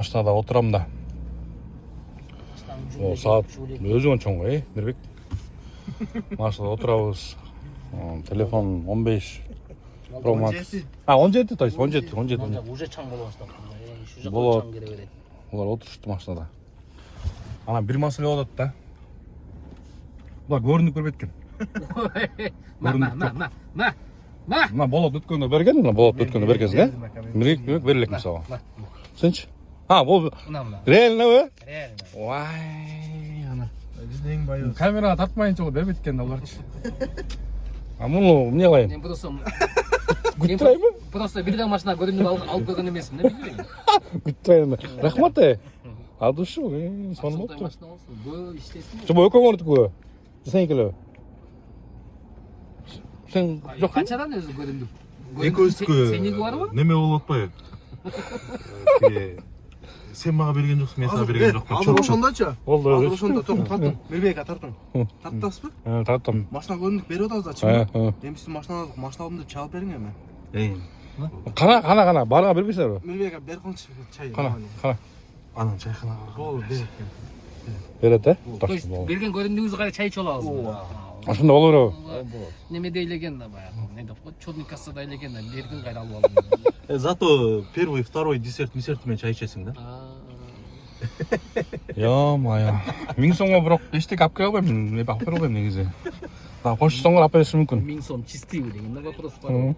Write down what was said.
машинада отырамын да. Саат өзің чоң ғой, Мирбек. Машинада отырабыз. Телефон 15 Pro Max. 17, то есть 17. Уже чаң боло баштады. Şu жакка Болот. чаң келе берет. Олар отырышты машинада. Ана бир маселе болот да. Бұлар көрініп көрбейт екен. Мына болот өткенде берген, мына болот өткенде бергенсің, Мирбек берелек мысалы. Сенші? Бұл реально бе? Реально. Вай, ана. Біздің байыз. Камераға тартмайынша ол бербейт екен оларчы. Мұны не қылайын? Мен просто Күттірай ма? просто бирден машина көрүнүп алып көргөн эмесмин да, билбейм. Күттірай. Рахмат Ады шу, соны болыпты. Машина болсун, бөө иштесин. Жоба өкөң ордук Сен келе. Сен жоқ. Канчадан өзү көрүндү? Сеники барбы? Неме болуп атпайбы? Сен мага берген жоксуң, мен сага берген жокмун. Азыр ошондочу. Болду. Азыр ошондо тартым. Мирбекке тартым. Тартасызбы? Тарттым. Машина көрүндүк берип атабыз да чын. Мен сиздин машинаңызды машина алдым деп чалып бериң эми. Қана, барға бербейсіңдер бе? Мирбекке бер коңчу чай. Қана. Анан чайханага. Болду, бер. Береді, То есть берген көрүндүгүңүз кайра чай ичип алабыз. Ошондо боло береби? Немеде элеген да баягы. Не деп коет? Чёрный кассада элеген да берген кайра алып алдым. Зато первый, второй десерт менен чай ичесиң да. Ё-моё. 1000 сомго бирок эчтеке алып келе албайм, мен алып бере албайм негизи. Почта соңго алып беришим мүмкүн. 1000 сом чистый деген да вопрос бар.